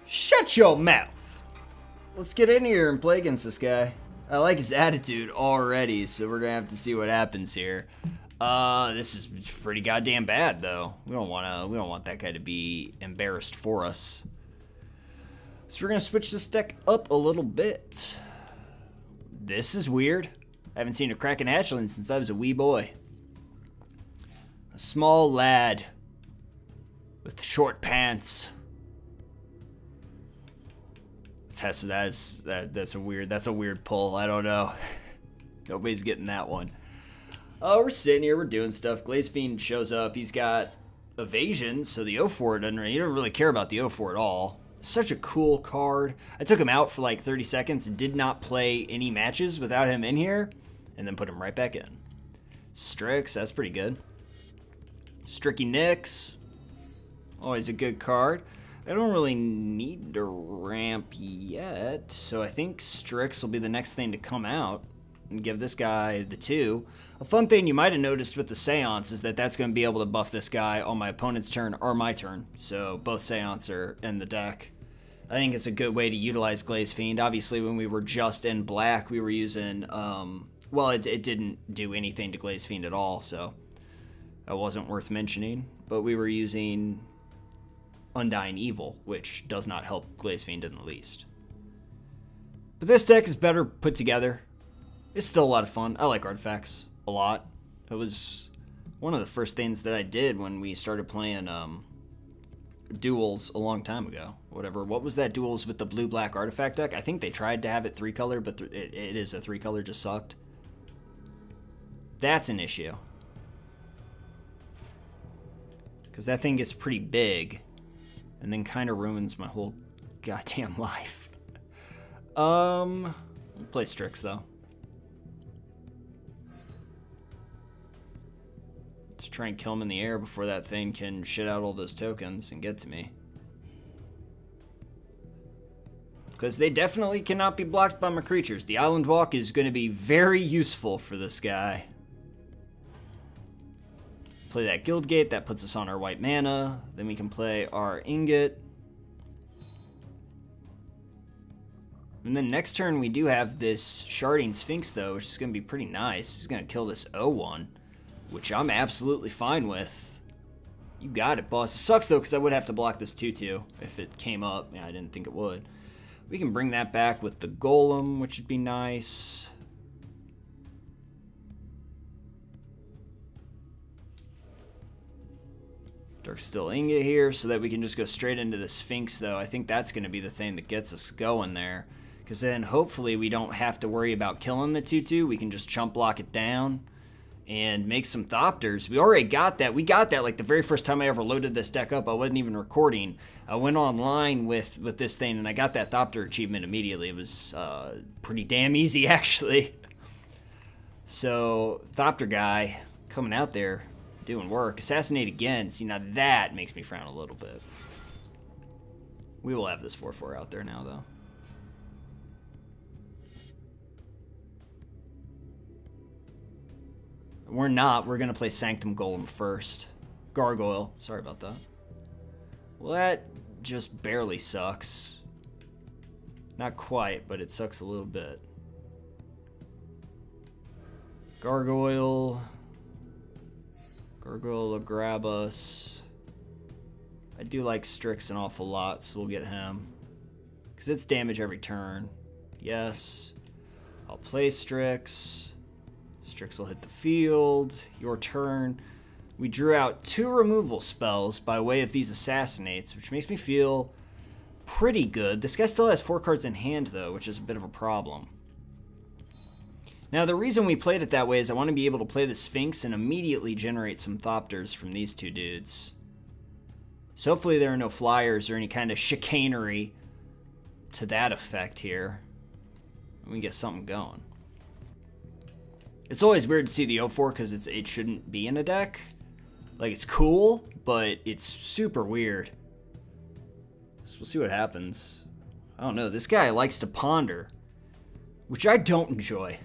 Shut your mouth! Let's get in here and play against this guy. I like his attitude already, so we're gonna have to see what happens here. This is pretty goddamn bad, though. We don't want that guy to be embarrassed for us. So we're gonna switch this deck up a little bit. This is weird. I haven't seen a Kraken hatchling since I was a wee boy. A small lad with short pants. That's a weird pull. I don't know. Nobody's getting that one. Oh, we're sitting here, we're doing stuff. Glaze Fiend shows up. He's got evasion, so the 0-4 doesn't really care about the 0-4 at all. Such a cool card. I took him out for like 30 seconds and did not play any matches without him in here, and then put him right back in. Strix, that's pretty good. Stricky Nix, always a good card. I don't really need to ramp yet, so I think Strix will be the next thing to come out and give this guy the 2. A fun thing you might have noticed with the Seance is that that's going to be able to buff this guy on my opponent's turn or my turn, so both Seance are in the deck. I think it's a good way to utilize Glaze Fiend. Obviously, when we were just in black, we were using, well, it didn't do anything to Glaze Fiend at all, so that wasn't worth mentioning, but we were using Undying Evil, which does not help Glaze Fiend in the least. But this deck is better put together. It's still a lot of fun. I like artifacts a lot. It was one of the first things that I did when we started playing duels a long time ago. What was that duels with the blue-black artifact deck? I think they tried to have it 3-color, but it is a 3-color, just sucked. That's an issue. Because that thing gets pretty big and then kind of ruins my whole goddamn life. We'll play Strix, though. Just try and kill him in the air before that thing can shit out all those tokens and get to me. Because they definitely cannot be blocked by my creatures. The Island Walk is going to be very useful for this guy. Play that Guild Gate, that puts us on our white mana. Then we can play our Ingot. And then next turn we do have this Sharding Sphinx, though, which is going to be pretty nice. He's going to kill this 0-1, which I'm absolutely fine with. You got it, boss. It sucks, though, because I would have to block this 2-2 if it came up. Yeah, I didn't think it would. We can bring that back with the Golem, which would be nice. Darksteel Ingot here so that we can just go straight into the Sphinx, though. I think that's going to be the thing that gets us going there. Because then hopefully we don't have to worry about killing the 2-2. We can just chump block it down and make some Thopters. We already got that. We got that like the very first time I ever loaded this deck up. I wasn't even recording. I went online with this thing and I got that Thopter achievement immediately. It was pretty damn easy, actually. So Thopter guy coming out there doing work. Assassinate again. See, now that makes me frown a little bit. We will have this 4-4 out there now, though. We're not. We're going to play Sanctum Golem first. Gargoyle. Sorry about that. Well, that just barely sucks. Not quite, but it sucks a little bit. Gargoyle. Gargoyle will grab us. I do like Strix an awful lot, so we'll get him. Because it's damage every turn. Yes. I'll play Strix. Strix will hit the field. Your turn. We drew out 2 removal spells by way of these Assassinates, which makes me feel pretty good. This guy still has 4 cards in hand, though, which is a bit of a problem. Now, the reason we played it that way is I want to be able to play the Sphinx and immediately generate some Thopters from these 2 dudes. So hopefully there are no flyers or any kind of chicanery to that effect here. We can get something going. It's always weird to see the 0-4 because it shouldn't be in a deck. Like, it's cool, but it's super weird. So we'll see what happens. I don't know. This guy likes to ponder, which I don't enjoy.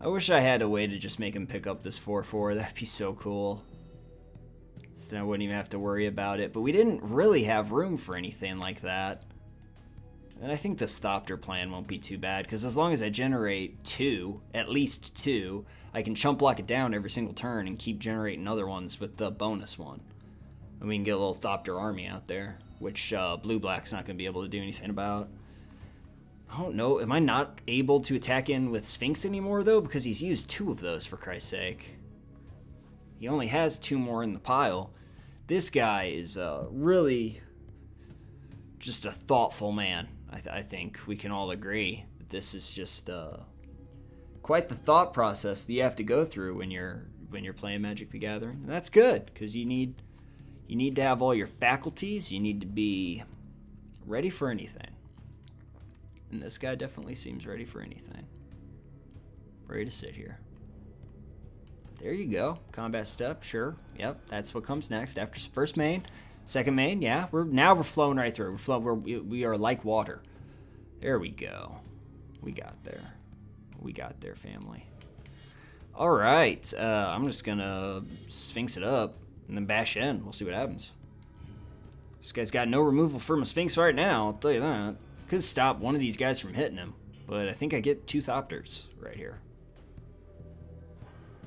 I wish I had a way to just make him pick up this 4-4. That'd be so cool. So then I wouldn't even have to worry about it. But we didn't really have room for anything like that. And I think the Thopter plan won't be too bad, because as long as I generate 2, at least 2, I can chump block it down every single turn and keep generating other ones with the bonus one. And we can get a little Thopter army out there, which Blue-Black's not going to be able to do anything about. I don't know, am I not able to attack in with Sphinx anymore, though? Because he's used 2 of those, for Christ's sake. He only has 2 more in the pile. This guy is really just a thoughtful man. I think we can all agree that this is just quite the thought process that you have to go through when you're playing Magic the Gathering. And that's good, because you need to have all your faculties. You need to be ready for anything. And this guy definitely seems ready for anything. Ready to sit here. There you go. Combat step, sure. Yep, that's what comes next after first main. Second main, yeah, we're flowing right through. We are like water. There we go. We got there. We got there, family. All right, I'm just gonna Sphinx it up and then bash in. We'll see what happens. This guy's got no removal from a Sphinx right now, I'll tell you that. Could stop one of these guys from hitting him, but I think I get 2 Thopters right here.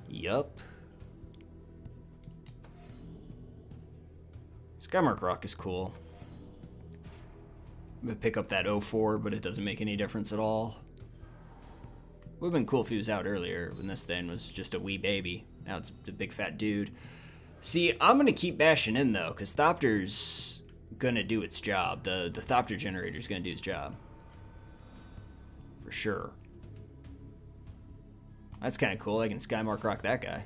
Yup. Skymark Rock is cool. I'm gonna pick up that 04, but it doesn't make any difference at all. Would have been cool if he was out earlier when this thing was just a wee baby. Now it's a big fat dude. See, I'm gonna keep bashing in though, because Thopter's gonna do its job. The Thopter generator's gonna do its job. For sure. That's kind of cool. I can Skymark Rock that guy.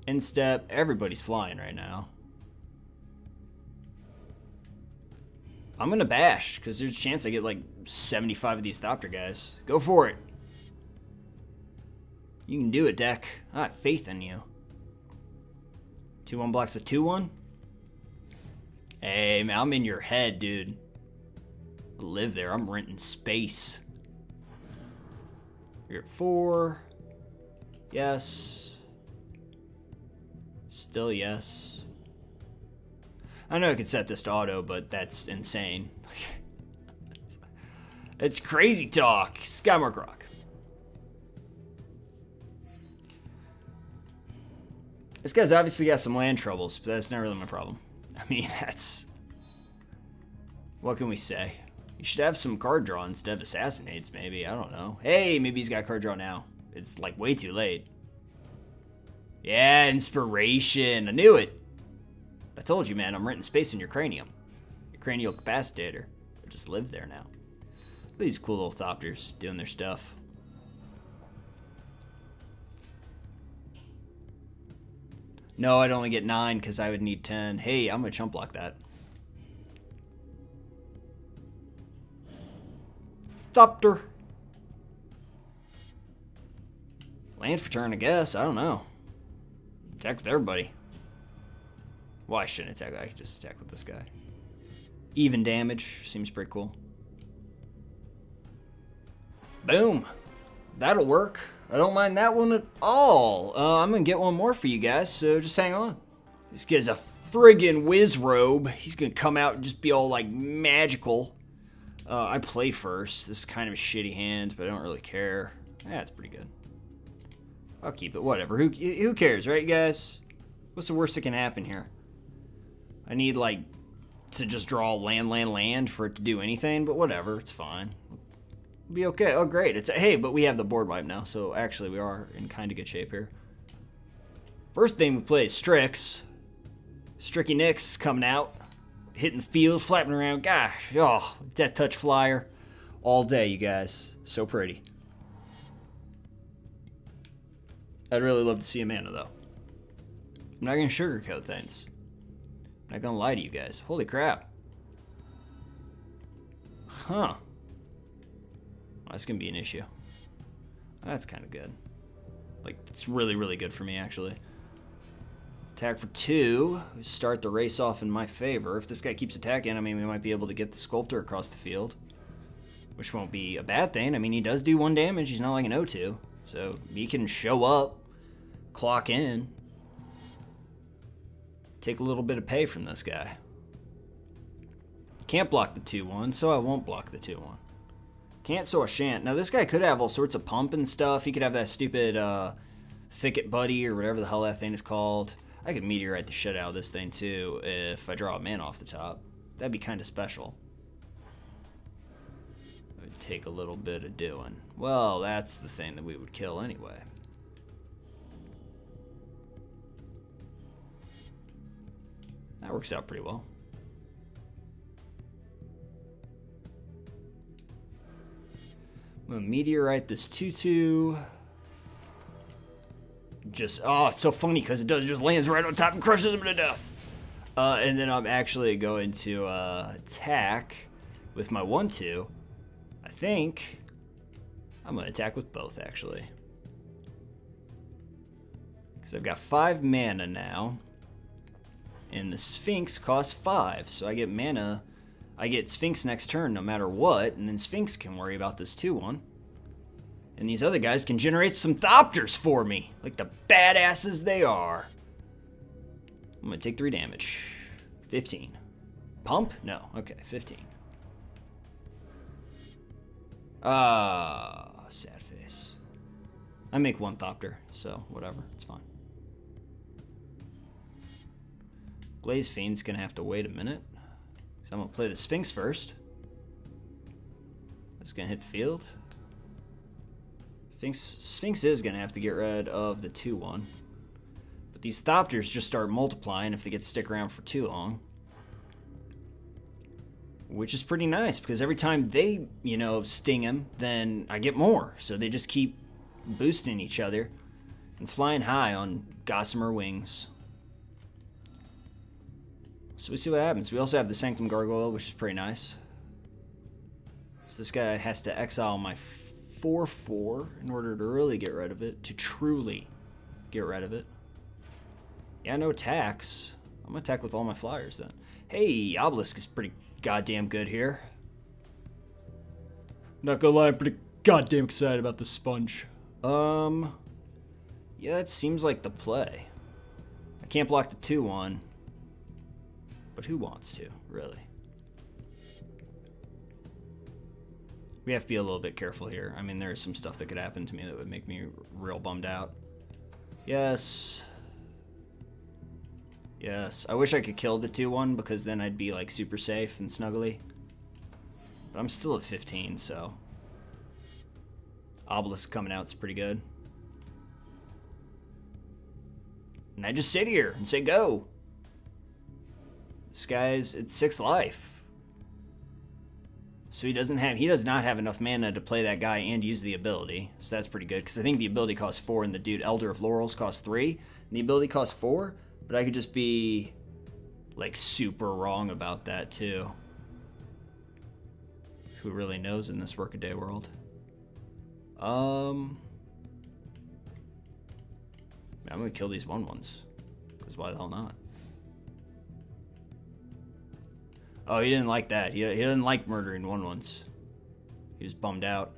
Instep, everybody's flying right now. I'm gonna bash, because there's a chance I get like 75 of these Thopter guys. Go for it. You can do it, deck. I have faith in you. 2-1 blocks a 2-1? Hey, man, I'm in your head, dude. I live there. I'm renting space. You're at 4. Yes. Still yes. I know I could set this to auto, but that's insane. It's crazy talk. Skymark Rock. This guy's obviously got some land troubles, but that's not really my problem. I mean, that's... What can we say? You should have some card draw instead of Assassinates, maybe. I don't know. Hey, maybe he's got card draw now. It's like way too late. Yeah, Inspiration. I knew it. I told you, man, I'm renting space in your cranium. Your cranial capacitator. I just live there now. These cool little Thopters doing their stuff. No, I'd only get 9 because I would need 10. Hey, I'm going to chump block that. Thopter. Land for turn, I guess. I don't know. Attack with everybody. Well, I shouldn't attack. I could just attack with this guy. Even damage. Seems pretty cool. Boom. That'll work. I don't mind that one at all. I'm going to get one more for you guys, so just hang on. This guy's a friggin' whiz robe. He's going to come out and just be all, like, magical. I play first. This is kind of a shitty hand, but I don't really care. Yeah, it's pretty good. I'll keep it. Whatever. Who cares, right, guys? What's the worst that can happen here? I need, like, to just draw land for it to do anything, but whatever. It's fine. It'll be okay. Oh, great. Hey, but we have the board wipe now, so actually we are in kind of good shape here. First thing we play is Strix. Stricky Nicks coming out. Hitting the field, flapping around. Gosh, oh, Death Touch Flyer. All day, you guys. So pretty. I'd really love to see a mana, though. I'm not going to sugarcoat things. I'm not going to lie to you guys. Holy crap. Huh. Well, that's going to be an issue. That's kind of good. Like, it's really, really good for me, actually. Attack for 2. We start the race off in my favor. If this guy keeps attacking, I mean, we might be able to get the Sculptor across the field. Which won't be a bad thing. I mean, he does do 1 damage. He's not like an O2. So, he can show up, clock in. Take a little bit of pay from this guy. Can't block the 2-1, so I won't block the 2-1. Can't, so I shan't. Now, this guy could have all sorts of pump and stuff. He could have that stupid Thicket Buddy or whatever the hell that thing is called. I could meteorite the shit out of this thing, too, if I draw a man off the top. That'd be kind of special. It would take a little bit of doing. Well, that's the thing that we would kill anyway. That works out pretty well. I'm going to meteorite this 2-2. Just, oh, it's so funny because it just lands right on top and crushes him to death. And then I'm actually going to attack with my 1-2. I think I'm going to attack with both, actually. Because I've got 5 mana now. And the Sphinx costs 5. So I get mana. I get Sphinx next turn no matter what. And then Sphinx can worry about this 2-1. And these other guys can generate some Thopters for me. Like the badasses they are. I'm going to take 3 damage. 15. Pump? No. Okay, 15. Sad face. I make 1 Thopter, so whatever. It's fine. Glaze Fiend's going to have to wait a minute. So I'm going to play the Sphinx first. That's going to hit the field. Sphinx is going to have to get rid of the 2-1. But these Thopters just start multiplying if they get to stick around for too long. Which is pretty nice, because every time they, you know, sting him, then I get more. So they just keep boosting each other and flying high on gossamer wings. So we see what happens. We also have the Sanctum Gargoyle, which is pretty nice. So this guy has to exile my 4-4 in order to really get rid of it, to truly get rid of it. Yeah, no attacks. I'm gonna attack with all my flyers then. Hey, Obelisk is pretty goddamn good here. Not gonna lie, I'm pretty goddamn excited about this sponge. Yeah, that seems like the play. I can't block the 2-1, but who wants to, really? We have to be a little bit careful here. I mean, there's some stuff that could happen to me that would make me real bummed out. Yes. Yes. I wish I could kill the 2-1 because then I'd be like super safe and snuggly. But I'm still at 15, so. Obelisk coming out is pretty good. And I just sit here and say go. This guy's at 6 life. So he does not have enough mana to play that guy and use the ability. So that's pretty good, because I think the ability costs 4 and the dude Elder of Laurels costs 3. And the ability costs 4, but I could just be like super wrong about that too. Who really knows in this workaday world? I'm gonna kill these 1-1s, because why the hell not? Oh, he didn't like that. He didn't like murdering 1-1s. He was bummed out.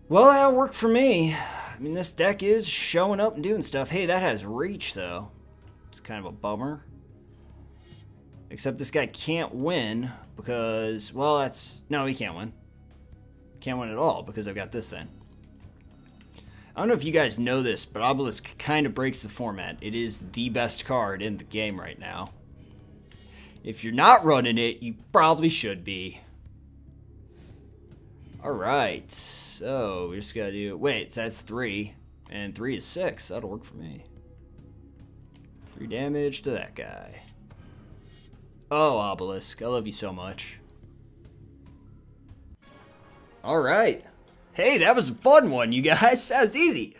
Well, that'll work for me. I mean, this deck is showing up and doing stuff. Hey, that has reach, though. It's kind of a bummer. Except this guy can't win because, well, no, he can't win. Can't win at all because I've got this thing. I don't know if you guys know this, but Obelisk kind of breaks the format. It is the best card in the game right now. If you're not running it, you probably should be. Alright, so we just gotta do... Wait, so that's 3, and 3 is 6. That'll work for me. 3 damage to that guy. Oh, Obelisk, I love you so much. Alright. Hey, that was a fun one, you guys. That was easy.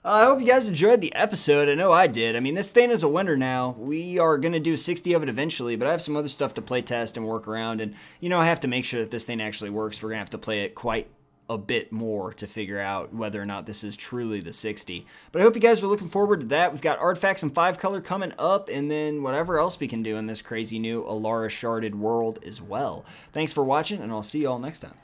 I hope you guys enjoyed the episode. I know I did. I mean, this thing is a winner now. We are going to do 60 of it eventually, but I have some other stuff to play test and work around. And, you know, I have to make sure that this thing actually works. We're going to have to play it quite a bit more to figure out whether or not this is truly the 60. But I hope you guys are looking forward to that. We've got artifacts and 5-color coming up, and then whatever else we can do in this crazy new Alara Sharded world as well. Thanks for watching, and I'll see you all next time.